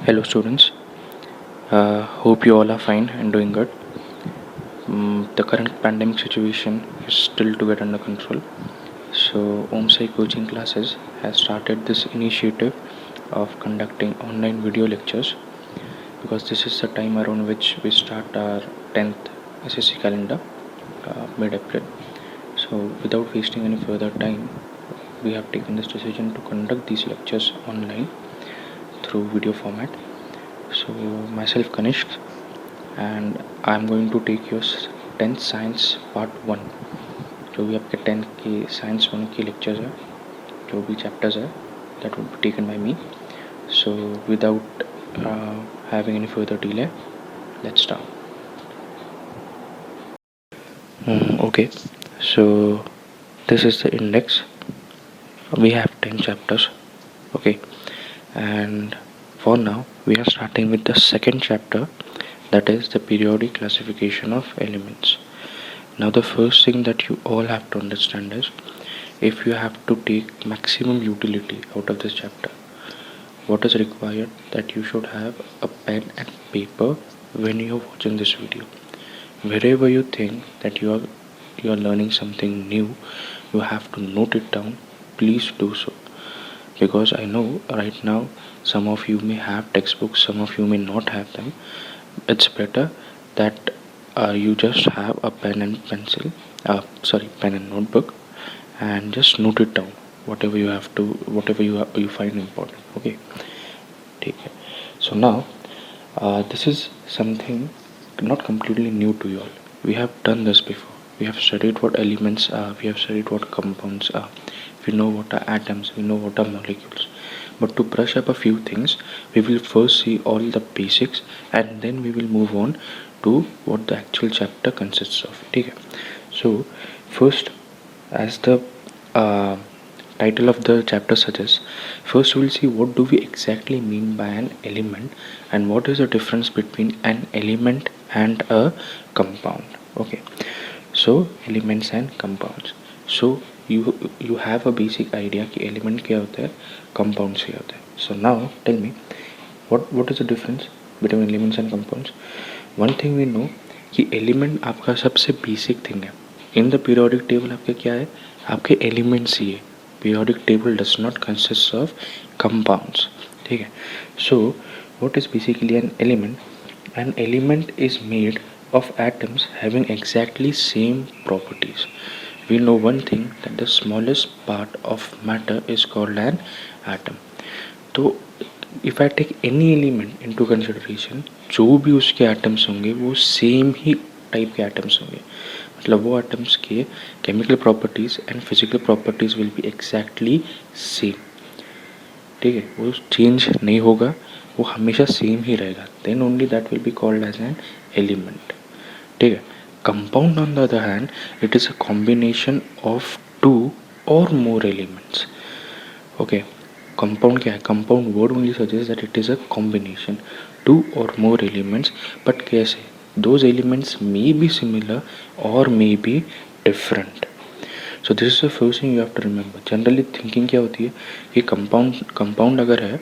Hello students, hope you all are fine and doing good. The current pandemic situation is still to get under control. So OMSI coaching classes has started this initiative of conducting online video lectures because this is the time around which we start our 10th SSC calendar, mid-April. So without wasting any further time, we have taken this decision to conduct these lectures online through video format. So myself Kanishk, and I'm going to take your 10th science part 1। जो भी आपके 10th की science 1 की lectures है, जो भी chapters है, that would be taken by me. So without having any further delay, let's start. Okay, so this is the index. We have 10 chapters. Okay, and for now we are starting with the second chapter, that is the periodic classification of elements. Now the first thing that you all have to understand is, if you have to take maximum utility out of this chapter, what is required that you should have a pen and paper when you are watching this video. Wherever you think that you are learning something new, you have to note it down. Please do so, because I know right now some of you may have textbooks, some of you may not have them. It's better that you just have a pen and pencil, pen and notebook, and just note it down, whatever you have to, whatever you find important. Okay, take care. So now this is something not completely new to you all. We have done this before. We have studied what elements are, we have studied what compounds are, we know what are atoms, we know what are molecules. But to brush up a few things, we will first see all the basics, and then we will move on to what the actual chapter consists of. Okay. So first, as the title of the chapter suggests, first we will see what do we exactly mean by an element, and what is the difference between an element and a compound. Okay, so elements and compounds. So you have a basic idea कि element क्या होता है, compounds क्या होता है. So now tell me, what is the difference between elements and compounds? One thing we know कि element आपका सबसे basic thing है. In the periodic table आपके क्या है, आपके elements ही है. Periodic table does not consist of compounds. ठीक है. So what is basically an element? An element is made of atoms having exactly same properties. We know one thing, that the smallest part of matter is called an atom. तो if I take any element into consideration, जो भी उसके atoms होंगे वो same ही type के atoms होंगे. मतलब वो atoms के chemical properties and physical properties will be exactly same. ठीक है, वो change नहीं होगा, वो हमेशा सेम ही रहेगा. Then only that will be called as an element. ठीक है. Compound on the other hand, it is a combination of two or more elements. Okay, compound क्या है? Compound word only suggests that it is a combination, two or more elements. But कैसे? Those elements may be similar or may be different. So this is the first thing you have to remember. Generally thinking क्या होती है कि compound अगर है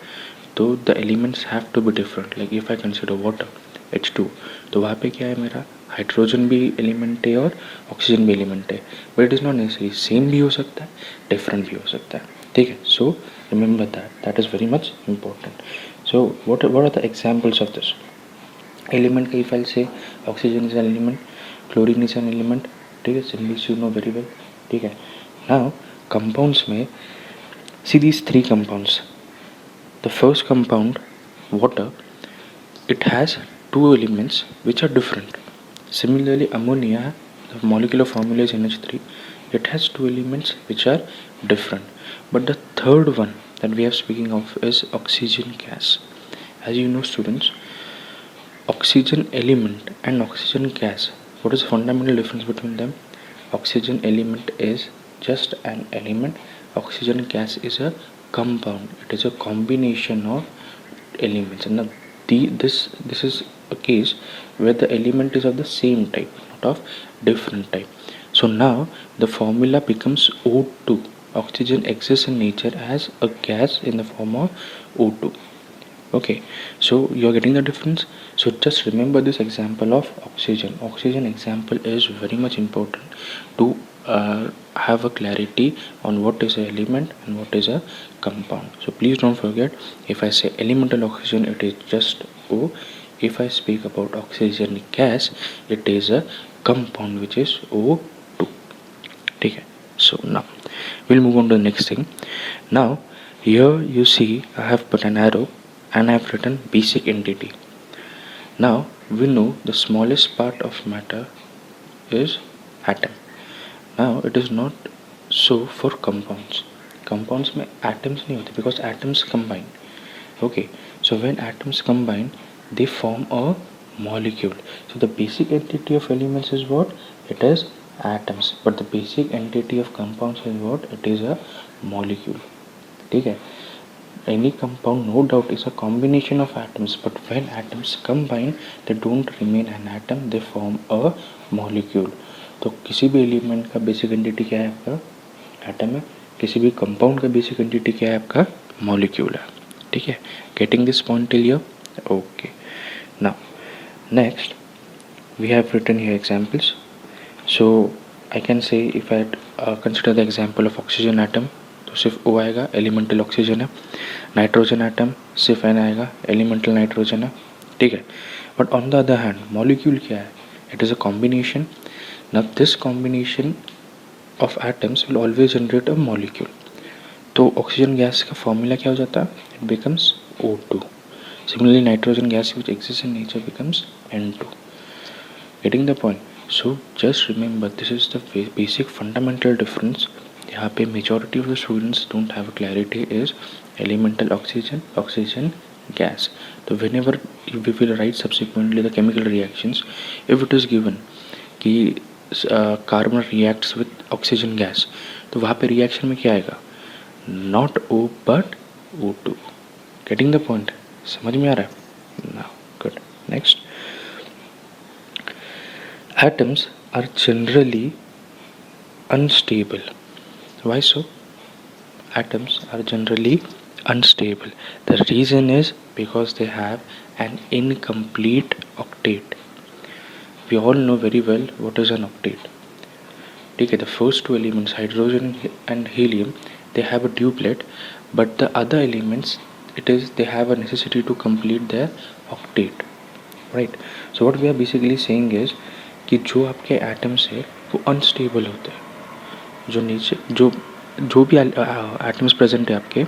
तो the elements have to be different. Like if I consider water, H2, तो वहाँ पे क्या है, मेरा हाइड्रोजन भी एलिमेंट है और ऑक्सीजन भी एलिमेंट है. But it is not necessary, same भी हो सकता है, डिफरेंट भी हो सकता है. ठीक है. So remember that is very much important. So what are the examples of this element का? If I say oxygen is an element, chlorine is an element. ठीक है, symbols you know very well. ठीक है. Now compounds में see these three compounds. The first compound, water, it has two elements which are different. Similarly, ammonia, the molecular formula is NH3. It has two elements which are different. But the third one that we are speaking of is oxygen gas. As you know, students, oxygen element and oxygen gas, what is the fundamental difference between them? Oxygen element is just an element. Oxygen gas is a compound. It is a combination of elements. And now this is a case where the element is of the same type, not of different type. So now the formula becomes O2. Oxygen exists in nature as a gas in the form of O2. Okay, so you're getting the difference. So just remember this example of oxygen. Oxygen example is very much important to have a clarity on what is an element and what is a compound. So please don't forget, if I say elemental oxygen, it is just O. If I speak about oxygen gas, it is a compound which is O2. Okay, so now we'll move on to the next thing. Now here you see I have put an arrow and I have written basic entity. Now we know the smallest part of matter is atom. Now it is not so for compounds. Compounds में atoms नहीं होते because atoms combine. Okay, so when atoms combine, they form a molecule. So the basic entity of elements is what? It is atoms. But the basic entity of compounds is what? It is a molecule. ठीक है? Any compound, no doubt, is a combination of atoms, but when atoms combine, they don't remain an atom, they form a molecule. तो किसी भी element का basic entity क्या है आपका? Atom है. किसी भी कंपाउंड का बेसिक एंटिटी क्या है आपका? मॉलिक्यूल है. ठीक है? Getting this point till here? Okay. Now next we have written here examples. So I can say if I consider the example of oxygen atom, तो सिर्फ O आएगा, एलिमेंटल ऑक्सीजन है. नाइट्रोजन एटम सिर्फ N आएगा, elemental nitrogen है. ठीक है. But on the other hand molecule क्या है? It is a combination. Now this combination of atoms will always generate a molecule. तो ऑक्सीजन गैस का फॉर्मूला क्या हो जाता है? It becomes O2. Similarly, nitrogen gas which exists in nature becomes N2. Getting the point? So just remember, this is the basic fundamental difference. यहाँ पे majority of the students don't have clarity is elemental oxygen gas. So whenever we will write subsequently the chemical reactions, if it is given कि carbon reacts with oxygen gas, तो वहाँ पे reaction में क्या आएगा? Not O but O2. Getting the point? समझ में आ रहा है? Now, good. Next. Atoms are generally unstable. Why so? Atoms are generally unstable. The reason is because they have an incomplete octet. We all know very well what is an octet. Okay, the first two elements, hydrogen and helium, they have a duplet, but the other elements, they have a necessity to complete their octet, right? So what we are basically saying is कि जो आपके atoms है वो unstable होते हैं. जो नीचे जो भी एटम्स प्रेजेंट है आपके,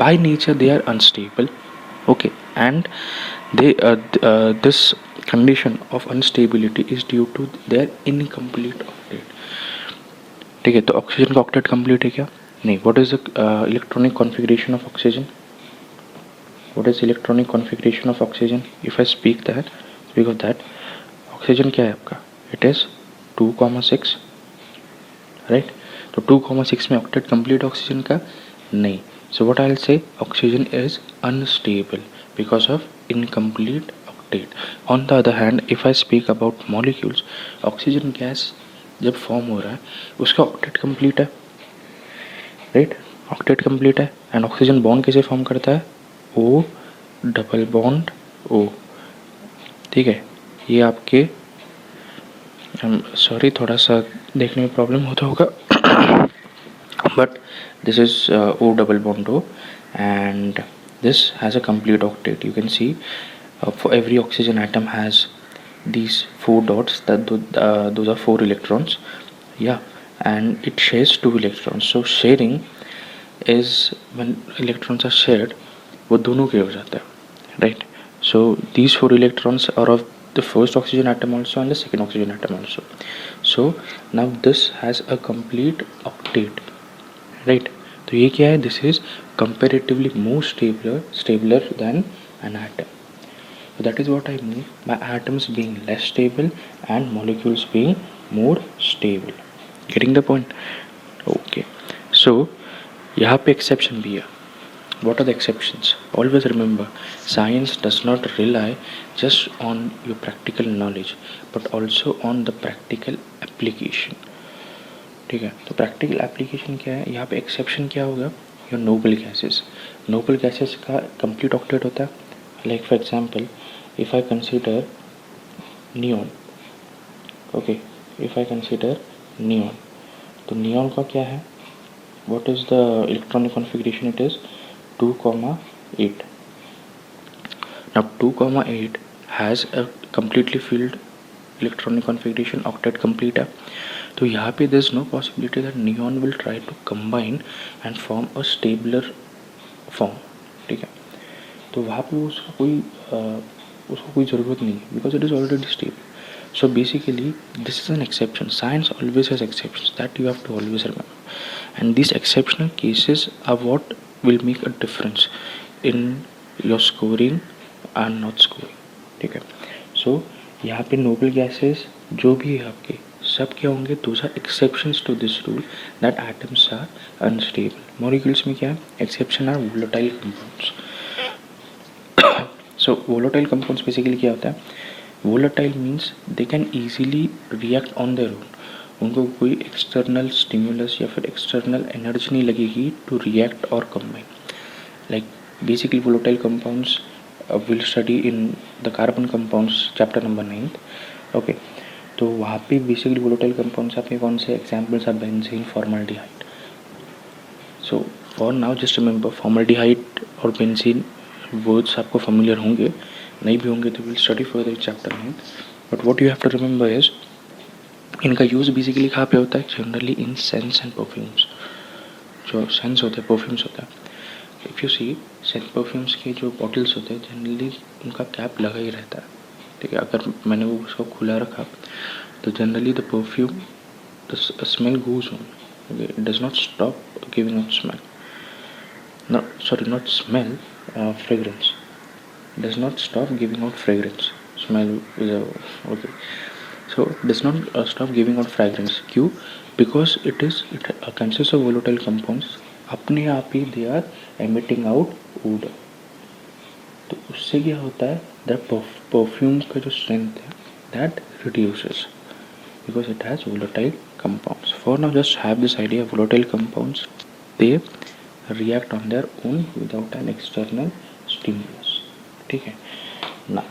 by nature they are unstable. Okay, and they this condition of unstability is due to their incomplete octet. ठीक है, तो ऑक्सीजन का ऑक्टेट कंप्लीट है क्या? नहीं. What is the electronic configuration of oxygen? What is electronic configuration of oxygen? If I speak of that, oxygen क्या है आपका? It is 2,6, right? तो 2,6 में ऑक्टेट कंप्लीट ऑक्सीजन का नहीं. So what I will say, oxygen is unstable because of incomplete octet. On the other hand if I speak about molecules, oxygen gas जब form हो रहा है उसका ऑक्टेट कंप्लीट है, राइट? ऑक्टेट कंप्लीट है. And oxygen bond कैसे form करता है? O double bond O. ठीक है, ये आपके सॉरी थोड़ा सा देखने में प्रॉब्लम होता होगा but this is O double bond O, and this has a complete octet. You can see for every oxygen atom has these 4 dots, those are 4 electrons, yeah, and it shares 2 electrons. So sharing is when electrons are shared, वो दोनों के हो जाता है, right? So these 4 electrons are of the first oxygen atom also and the second oxygen atom also. So now this has a complete octet, right? तो ये क्या है? This is comparatively more stabler than an atom. So that is what I mean by atoms being less stable and molecules being more stable. Getting the point? Okay. So यहाँ पे exception भी है. What are the exceptions? Always remember, science does not rely just on your practical knowledge, but also on the practical application. ठीक है, तो practical application क्या है? यहाँ पे exception क्या होगा? Your noble gases. Noble gases का complete octet होता है, Like for example, if I consider neon, okay, if I consider neon, तो neon का क्या है? What is the electronic configuration? It is 2,8. Now 2,8 has a completely filled electronic configuration, octet complete है. तो यहाँ पे there is no possibility that neon will try to combine and form a stabler form. ठीक है, तो वहाँ पे उसको कोई ज़रूरत नहीं है because it is already stable. So basically this is an exception. Science always has exceptions that you have to always remember, and these exceptional cases are what will make a difference in your scoring and not scoring. ठीक है, so यहाँ पे noble gases जो भी है आपके सब क्या होंगे? Those are exceptions to this rule that atoms are unstable. Molecules में क्या है? Exception are volatile compounds. So volatile compounds basically क्या होता है? Volatile means they can easily react on their own. उनको कोई एक्सटर्नल स्टिमुलस या फिर एक्सटर्नल एनर्जी नहीं लगेगी टू रिएक्ट और combine. Like basically volatile compounds will study in the carbon compounds chapter number 9. Okay, तो वहाँ पे बेसिकली वोलेटाइल कंपाउंड्स आपके कौन से examples are? Benzene, formaldehyde. So for now just remember formaldehyde और बेंजीन वर्ड्स आपको familiar होंगे, नहीं भी होंगे तो will study further chapter 9. But what you have to remember is इनका यूज़ बेसिकली कहाँ पे होता है? Generally in scents and perfumes. जो सेंट्स होते हैं, परफ्यूम्स होता है. If you see scent perfumes के जो बॉटल्स होते हैं जनरली उनका कैप लगा ही रहता है. ठीक है, अगर मैंने वो उसको खुला रखा तो generally the perfume the smell goes on. Okay, it does not stop giving out smell. Not smell, fragrance. Does not stop giving out fragrance. Smell is okay. So does not stop giving out fragrance. क्यों? Because it consists of volatile compounds. अपने आप ही they are emitting out odor. तो उससे क्या होता है? That perfume का जो strength है that reduces because it has volatile compounds. For now just have this idea, volatile compounds they react on their own without an external stimulus. ठीक है. Now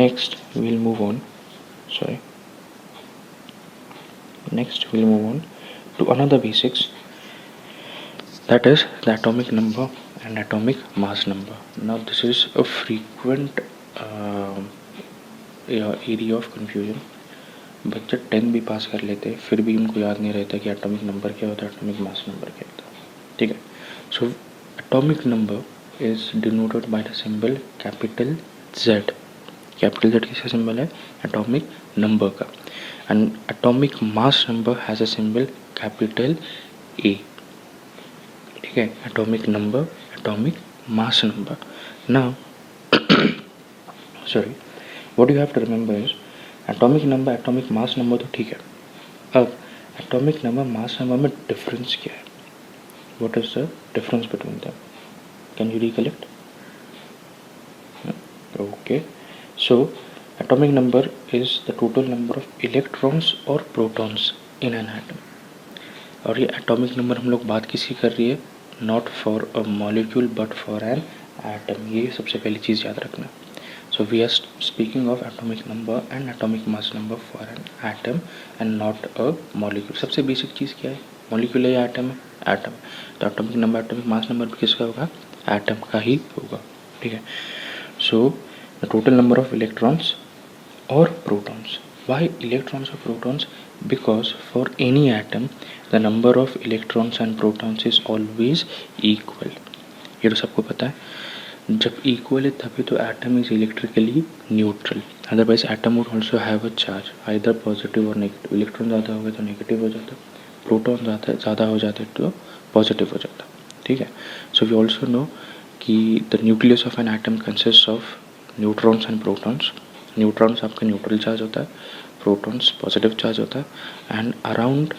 next we'll move on to another basics, that is the atomic number and atomic mass number. Now this is a frequent area of confusion. बच्चे 10 भी पास कर लेते हैं फिर भी उनको याद नहीं रहता कि एटॉमिक नंबर क्या होता है, एटॉमिक मास नंबर क्या होता है. ठीक है, so atomic number is denoted by the symbol capital Z. Capital Z किसका सिंबल है? एटॉमिक नंबर का. And atomic mass number has a symbol capital A. ठीक है, atomic number, atomic mass number. Now sorry, what you have to remember is atomic number, atomic mass number तो ठीक है. अब atomic number, mass number में difference क्या है? What is the difference between them? Can you recollect? Okay, so atomic number is the total number of electrons or protons in an atom. और ये atomic number हम लोग बात किसी कर रही है? Not for a molecule but for an atom. ये सबसे पहली चीज़ याद रखना. So we are speaking of atomic number and atomic mass number for an atom and not a molecule. सबसे बेसिक चीज़ क्या है? मॉलिक्यूल है या एटम है? एटम. तो atomic number, atomic mass number भी किसका होगा? एटम का ही होगा. ठीक है, so the total number of electrons और प्रोटॉन्स. वाई इलेक्ट्रॉन्स और protons? Because for any atom the number of electrons and protons is always equal. ये तो सबको पता है. जब इक्वल है तभी तो atom is electrically neutral. Otherwise atom would also have a charge either positive और नेगेटिव. इलेक्ट्रॉन ज़्यादा हो गया तो नेगेटिव हो जाता है, प्रोटॉन ज़्यादा हो जाते तो पॉजिटिव हो जाता. ठीक है, सो वी ऑल्सो नो कि the nucleus of an atom consist of neutrons and protons. Neutrons आपका न्यूट्रल चार्ज होता है, प्रोटॉन्स पॉजिटिव चार्ज होता है. And around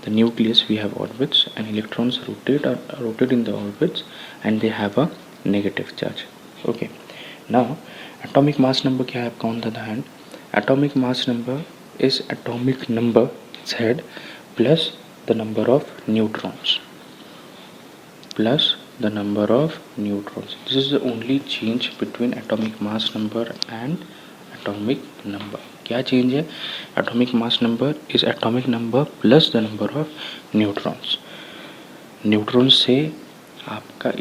the nucleus we have orbits and electrons rotate in the orbits and they have a negative charge. Okay, now atomic mass number क्या है आपका on the hand? Atomic mass number is atomic number Z plus the number of neutrons plus the number of neutrons. This is the only change between atomic mass number and atomic number. क्या change है? Atomic mass number is atomic number plus the number of neutrons. Neutrons से आपका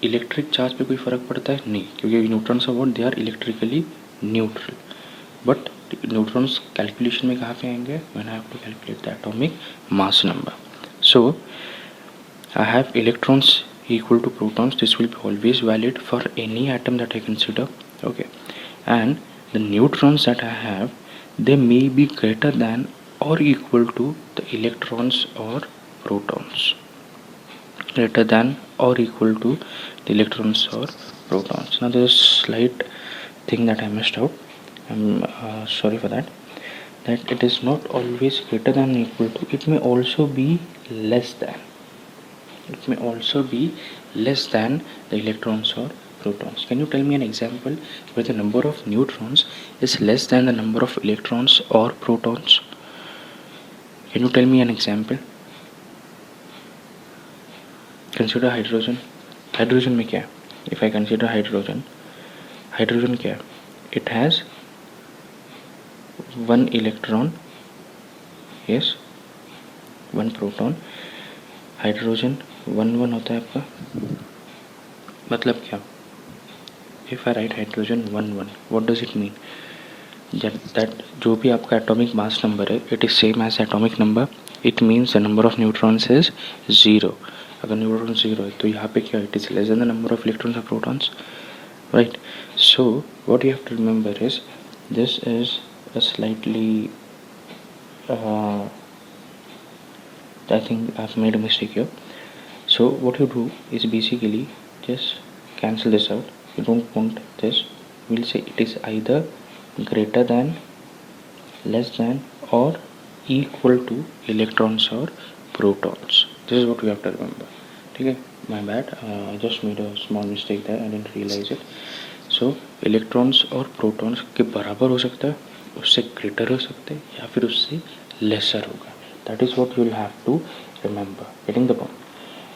electric charge पे कोई फ़र्क पड़ता है? नहीं, क्योंकि neutrons about they are electrically neutral. But neutrons calculation में कहाँ पे आएंगे? When I have to calculate the atomic mass number. So I have electrons equal to protons. This will be always valid for any atom that I consider. Okay, and the neutrons that I have, they may be greater than or equal to the electrons or protons. Greater than or equal to the electrons or protons. Now there is a slight thing that I missed out. I'm sorry for that. That it is not always greater than or equal to. It may also be less than. It may also be less than the electrons or protons. Can you tell me an example where the number of neutrons is less than the number of electrons or protons? Can you tell me an example? Consider hydrogen. Hydrogen में क्या है? If I consider hydrogen, hydrogen क्या है? It has one electron, yes, one proton. Hydrogen 1 1 होता है आपका, मतलब क्या? If I write hydrogen 1 1, what does it mean? That जो भी आपका एटॉमिक मास नंबर है, it is same as atomic number. It means the number of neutrons is 0. अगर न्यूट्रॉन 0 है तो यहाँ पे क्या? It is less than the number of electrons और protons, right? So what you have to remember is this is a slightly I think I've made a mistake here. So what you do is basically just cancel this out. You don't want this. We'll say it is either greater than, less than, or equal to electrons or protons. This is what we have to remember. Okay, my bad. I just made a small mistake there. I didn't realize it. So electrons और protons के बराबर हो सकता है, उससे greater हो सकते हैं, या फिर उससे lesser होगा. That is what you will have to remember. Getting the point?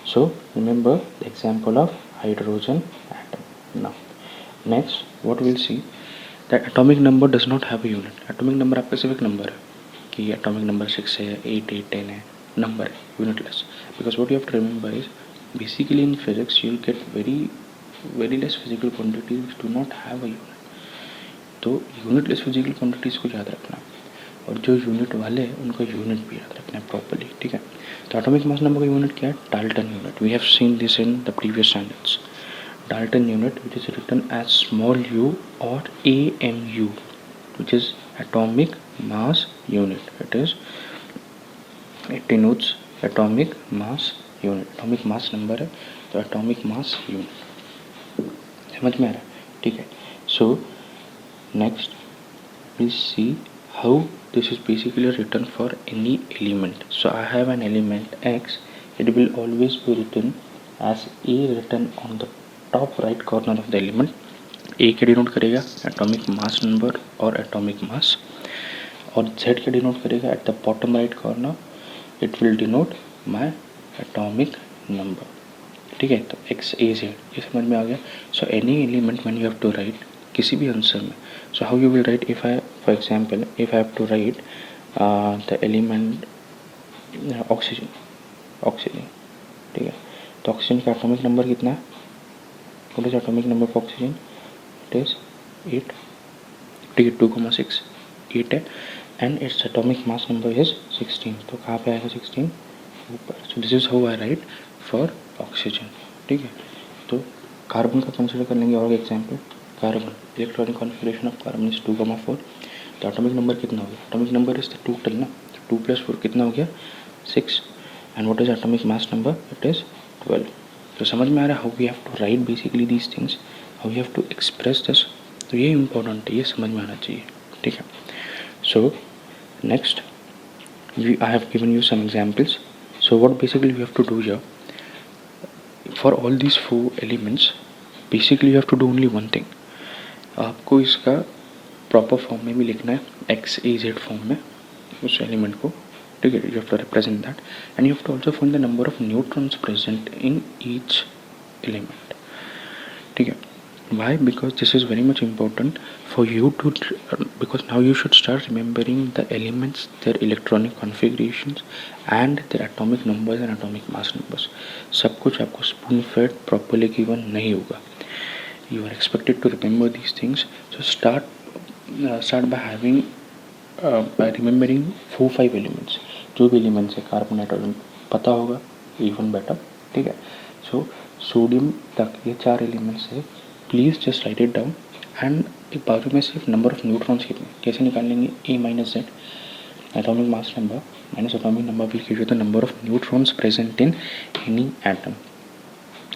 So remember the example of hydrogen atom. Now next what we'll see, that atomic number does not have a unit. Atomic number आपका सिर्फ एक number है कि atomic number 6 है, 8 8 10 है, number है, unitless. Because what you have to remember is basically in physics you'll get very less physical quantities which do not have a unit. तो unitless physical quantities को याद रखना, और जो यूनिट वाले हैं उनका यूनिट भी याद रखना है प्रॉपर्ली. ठीक है, तो एटॉमिक मास नंबर का यूनिट क्या है? Dalton unit. We have seen this in the previous standards. Dalton unit which is written as small u और AMU, which is atomic mass unit. It denotes atomic mass unit. Atomic mass number है तो atomic mass unit. समझ में आ रहा है? ठीक है. So next we'll see how this is basically written for any element. So I have an element X. It will always be written as A written on the top right corner of the element. A के denote करेगा atomic mass number और atomic mass, और Z के denote करेगा at the bottom right corner. It will denote my atomic number. ठीक है, तो XAZ ये समझ में आ गया. So any element when you have to write किसी भी आंसर में, so how you will write, if I, for example, if I have to write the element oxygen. ठीक है, तो ऑक्सीजन का एटॉमिक नंबर कितना है? what is atomic number for oxygen? It is 8. ठीक है, 2,6 8 है, and its atomic mass number is 16. तो कहाँ पे आएगा 16? ऊपर. so this is how I write for oxygen. ठीक है, तो कार्बन का कंसिडर कर लेंगे और example. Carbon, electronic configuration of carbon is 2,4. तो एटॉमिक नंबर कितना हो गया? Atomic number is the total ना, 2 + 4 कितना हो गया? 6. And what is atomic mass number? It is 12. तो समझ में आ रहा है how we have to write basically these things, how we have to express this. तो ये इंपॉर्टेंट है, ये समझ में आना चाहिए. ठीक है. So next I have given you some examples. So what basically we have to do here for all these 4 elements, basically you have to do only one thing. आपको इसका प्रॉपर फॉर्म में भी लिखना है, XAZ फॉर्म में उस element को. ठीक है, you have to represent that, and you have to also find the number of neutrons present in each element. ठीक है. Why? Because this is very much important for you to, because now you should start remembering the elements, their electronic configurations and their atomic numbers and atomic mass numbers. सब कुछ आपको spoon fed properly given नहीं होगा. You are expected to remember these things. So start by having by remembering 4-5 elements. जो भी elements है carbon nitrogen पता होगा even better. ठीक है. So सोडियम तक ये 4 एलिमेंट्स है. Please just right it down. And एक बाजू में सिर्फ नंबर ऑफ न्यूट्रॉन्स कितने कैसे निकाल लेंगे. A minus Z atomic mass number minus atomic number will give you the number of neutrons present in any atom.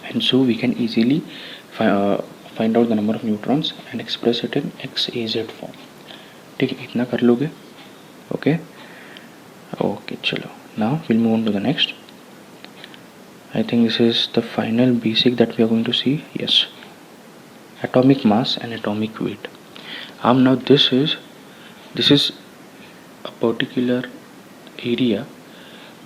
And so we can easily find out the number of neutrons and express it in X A Z form. ठीक है, इतना कर लोगे. Okay okay चलो, now will move on to the next. I think this is the final basic that we are going to see. Yes, atomic mass and atomic weight. Now this is a particular area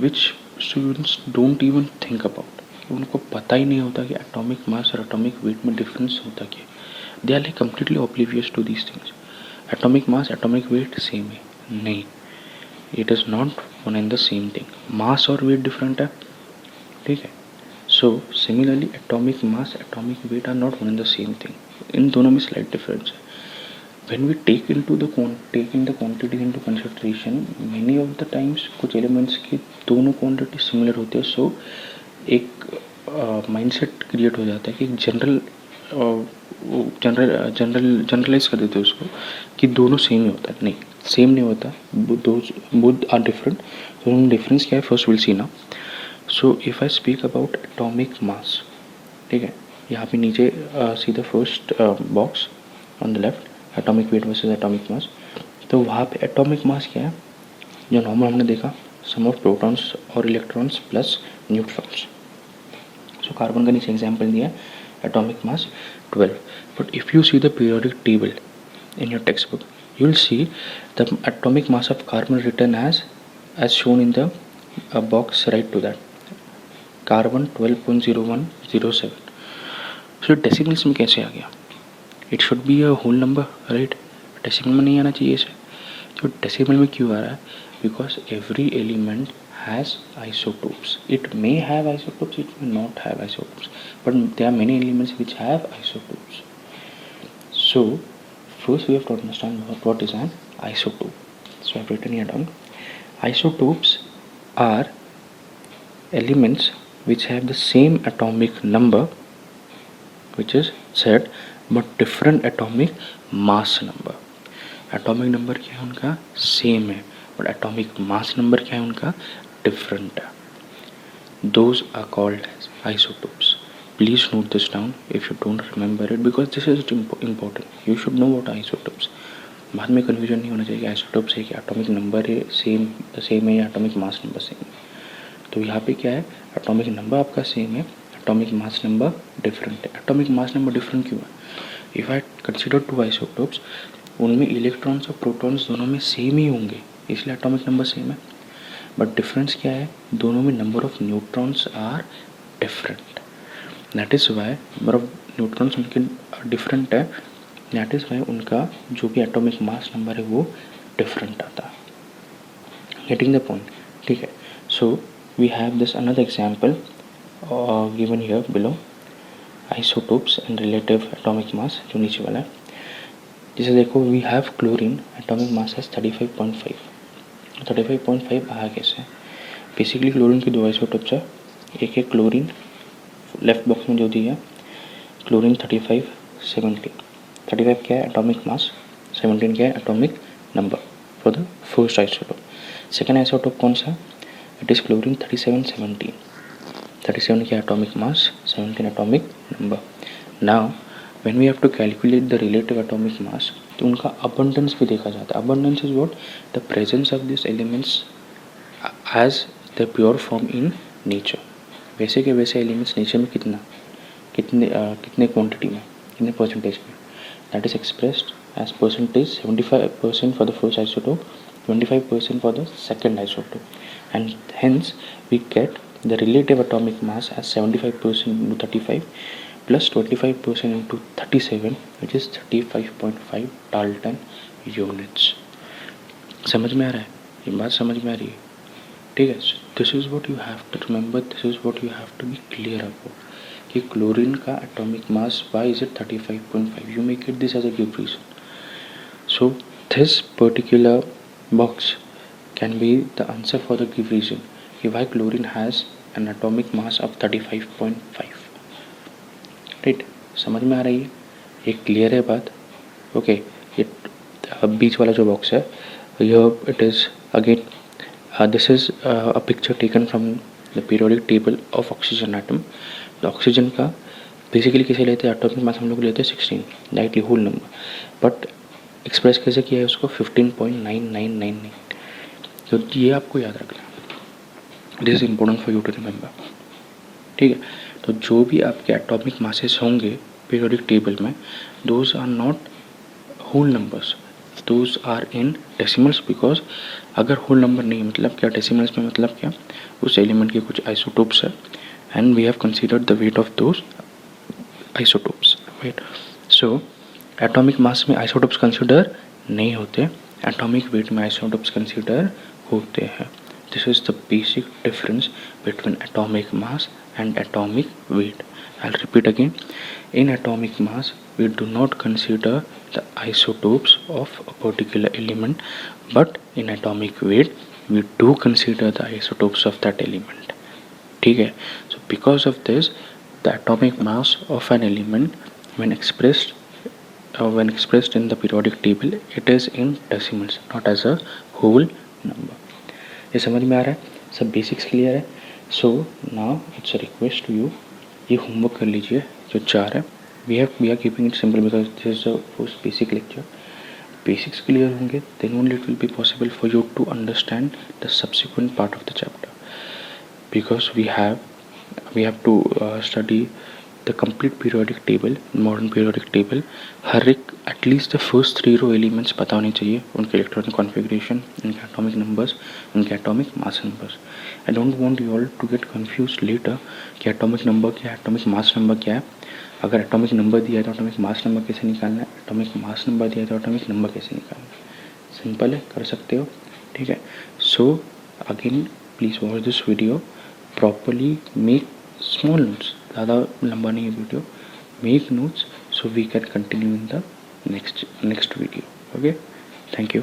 which students don't even think about. उनको पता ही नहीं होता कि atomic mass और atomic weight में difference होता क्या. They are like completely oblivious to these things. Atomic mass, atomic weight same है. नहीं, it is not one and the same thing. Mass और weight different है. ठीक है. So similarly atomic mass atomic weight are not one and the same thing. इन दोनों में slight difference है. When we take in the quantity into consideration, many of the times कुछ elements की दोनों क्वांटिटी सिमिलर होती है. सो एक माइंडसेट क्रिएट हो जाता है कि जनरलाइज कर देते हैं उसको कि दोनों सेम ही होता है. नहीं, सेम नहीं होता. Both are different. तो उनमें डिफरेंस क्या है फर्स्ट विल सी ना. So if I speak about atomic mass, ठीक है, यहाँ पे नीचे see the first box on the left, atomic weight versus atomic mass. तो वहाँ पे एटॉमिक मास क्या है, जो नॉर्मल हमने देखा, सम ऑफ प्रोटॉन्स और electrons plus neutrons. So carbon का नीचे एग्जाम्पल दिया, atomic mass 12. But if you see the periodic table in your textbook, you will see the atomic mass of carbon written as shown in the box right to that, carbon 12.0107. so decimals में कैसे आ गया. it should be a whole number, right? decimal में नहीं आना चाहिए इसे. तो decimal में क्यों आ रहा है? because every element has isotopes. it may have isotopes, it may not have isotopes, but there are many elements which have isotopes. So first we have to understand what is an isotope. So I have written here down. Isotopes are elements which have the same atomic number, which is said, but different atomic mass number. Atomic number क्या है उनका same है, but atomic mass number क्या है उनका different है. Those are called as isotopes. Please note this down if you don't remember it, because this is important. You should know what isotopes. बाद में कन्फ्यूजन नहीं होना चाहिए कि आइसोटोप्स है कि एटॉमिक नंबर है सेम है या एटॉमिक मास नंबर सेम है. तो यहाँ पे क्या है, एटॉमिक नंबर आपका सेम है, एटॉमिक मास नंबर डिफरेंट है. एटॉमिक मास नंबर डिफरेंट क्यों है? इफ़ आई कंसिडर 2 आइसोटोप्स, उनमें इलेक्ट्रॉन्स और प्रोटॉन्स दोनों में सेम ही होंगे, इसलिए एटॉमिक नंबर सेम है. बट डिफरेंस क्या है, दोनों में number of neutrons are different. That is why number of neutrons उनके डिफरेंट है. दैट इज़ वाई उनका जो भी एटॉमिक मास नंबर है वो डिफरेंट आता है. गेटिंग द पॉइंट, ठीक है. So we have this another example given here below, isotopes and relative atomic mass, जो नीचे वाला है. जैसे देखो, we have chlorine, atomic mass है 35.5. 35.5 आया कैसे? बेसिकली क्लोरीन की 2 आइसोटोप्स है. एक है क्लोरीन, लेफ्ट बॉक्स में जो दी है, क्लोरीन 35, 17. 35 क्या है एटॉमिक मास, 17 क्या है atomic number for the first isotope. Second isotope कौन सा? It is chlorine 37, 17. 37 क्या atomic mass, 17 atomic number. Now when we have to calculate the relative atomic mass, तो उनका अबंडेंस भी देखा जाता है. Abundance is what? The presence of this elements as the pure form in nature. वैसे के वैसे एलिमेंट्स नेचर में कितने क्वांटिटी में, कितने परसेंटेज में. That is expressed as percentage. 75% for the first isotope, 25% for the second isotope, and hence we get the relative atomic mass as 75% into 35 plus 25% into 37, which is 35.5 Dalton units. समझ में आ रहा है? ये बात समझ में आ रही है? ठीक है. This is what you have to remember, this is what you have to be clear about कि क्लोरीन का atomic mass why is it 35.5. You make it this as a give reason. So this particular box can be the answer for the give reason कि why chlorine has an atomic mass of 35.5. Right, समझ में आ रही है? ये clear है बात? Okay. ये बीच वाला जो बॉक्स है, ये it is again this is a picture taken from the periodic table of oxygen atom. तो ऑक्सीजन का बेसिकली कैसे लेते हैं, एटॉमिक मास हम लोग लेते हैं 16 directly whole number, but express कैसे किया है उसको 15.9999. तो ये आपको याद रखना. This is important for you to remember. ठीक है. तो जो भी आपके एटॉमिक मासेस होंगे पीरियोडिक टेबल में, those are not whole numbers, those are in decimals. Because अगर होल नंबर नहीं मतलब क्या, डेसिमल्स में मतलब क्या, उस एलिमेंट के कुछ आइसोटोप्स है and we have considered the weight of those isotopes. Right. So atomic mass में आइसोटोप्स कंसीडर नहीं होते, एटॉमिक वेट में आइसोटोप्स कंसीडर होते हैं. This is the basic difference between atomic mass and atomic weight. I'll repeat again. In atomic mass, we do not consider the isotopes of a particular element, but in atomic weight, we do consider the isotopes of that element. ठीक है. So because of this, the atomic mass of an element, when expressed in the periodic table, it is in decimals, not as a whole number. ये समझ में आ रहा है? सब basics clear है. So now it's a request to you, ये homework कर लीजिए जो 4 है. We are keeping it simple because this is the first basic lecture. Basics clear होंगे then only it will be possible for you to understand the subsequent part of the chapter. Because we have to study the complete periodic table, modern periodic table. हर एक at least the first 3 row elements पता होने चाहिए, उनके electronic configuration, उनके atomic numbers, उनके atomic mass numbers. I don't want you all to get confuse later कि atomic number क्या है, एटॉमिक मास नंबर क्या है. अगर एटॉमिक नंबर दिया है तो एटॉमिक मास नंबर कैसे निकालना है, एटॉमिक मास नंबर दिया है तो एटॉमिक नंबर कैसे निकालना है. सिंपल है, कर सकते हो. ठीक है. So again please watch this video properly, make small notes, ज़्यादा लंबा नहीं है video. Make notes so we can continue in the next video. Okay, thank you.